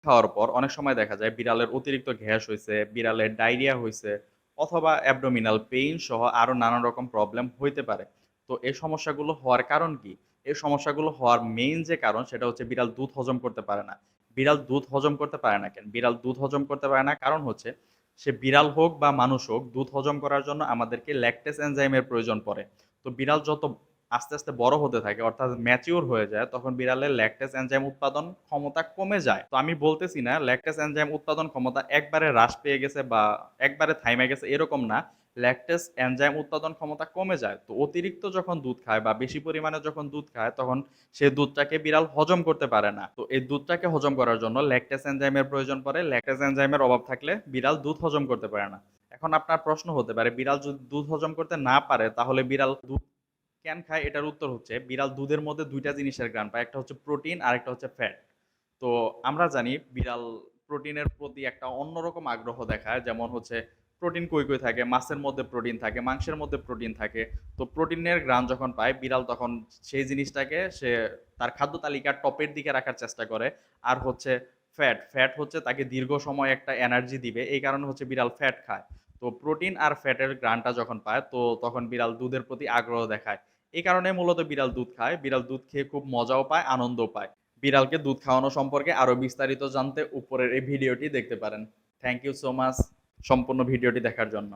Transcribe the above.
খাওয়ার পর অনেক সময় দেখা যায় বিড়ালের অতিরিক্ত গ্যাস হইছে, বিড়ালের ডায়রিয়া হইছে অথবা অ্যাবডোমিনাল পেইন সহ আরো নানান রকম প্রবলেম হইতে পারে। তো এই সমস্যাগুলো হওয়ার কারণ কি? এই সমস্যাগুলো হওয়ার মেইন যে কারণ সেটা হচ্ছে বিড়াল দুধ হজম করতে পারে না। বিড়াল দুধ হজম করতে পারে না কেন? বিড়াল দুধ হজম করতে পারে না কারণ হচ্ছে সে বিড়াল হোক বা মানুষ হোক দুধ হজম করার জন্য আমাদেরকে ল্যাকটেজ এনজাইমের প্রয়োজন পড়ে। তো বিড়াল যত আস্তে, আস্তে বড় হতে থাকে অর্থাৎ ম্যাচিউর হয়ে যায় তখন বিড়ালের ল্যাকটেজ এনজাইম উৎপাদন ক্ষমতা কমে যায়। তো আমি বলতেছি না ল্যাকটেজ এনজাইম উৎপাদন ক্ষমতা একবারে হ্রাস পেয়ে গেছে বা একবারে থাইমা গেছে এরকম না। ল্যাকটেজ এনজাইম উৎপাদন ক্ষমতা কমে যায়। তো অতিরিক্ত যখন দুধ খায় বা বেশি পরিমাণে যখন দুধ খায় তখন সে দুধটাকে বিড়াল হজম করতে পারে না। তো এই দুধটাকে হজম করার জন্য ল্যাকটেজ এনজাইমের প্রয়োজন পড়ে। ল্যাকটেজ এনজাইমের অভাব থাকলে বিড়াল দুধ হজম করতে পারে না। এখন আপনার প্রশ্ন হতে পারে বিড়াল যদি দুধ হজম করতে না পারে তাহলে বিড়াল দুধ কেন খায়? এটার উত্তর হচ্ছে বিড়াল দুধের মধ্যে ২ টা জিনিসের ঘ্রাণ পায়। একটা হচ্ছে প্রোটিন আরেকটা হচ্ছে ফ্যাট। তো আমরা জানি বিড়াল প্রোটিনের প্রতি একটা অন্যরকম আগ্রহ দেখায়। যেমন হচ্ছে প্রোটিন কই, কই থাকে? মাছের মধ্যে প্রোটিন থাকে, মাংসের মধ্যে প্রোটিন থাকে। তো প্রোটিনের ঘ্রাণ যখন পায় বিড়াল তখন সেই জিনিসটাকে সে তার খাদ্য তালিকার টপের দিকে রাখার চেষ্টা করে। আর হচ্ছে ফ্যাট হচ্ছে তাকে দীর্ঘ সময় একটা এনার্জি দিবে। এই কারণে হচ্ছে বিড়াল ফ্যাট খায়। তো প্রোটিন আর ফ্যাটের ঘ্রাণটা যখন পায় তো তখন বিড়াল দুধের প্রতি আগ্রহ দেখায়। এই কারণে মূলত বিড়াল দুধ খায়। বিড়াল দুধ খেয়ে খুব মজাও পায়, আনন্দও পায়। বিড়ালকে দুধ খাওয়ানো সম্পর্কে আরো বিস্তারিত জানতে উপরের এই ভিডিওটি দেখতে পারেন। থ্যাংক ইউ সো মাচ সম্পূর্ণ ভিডিওটি দেখার জন্য।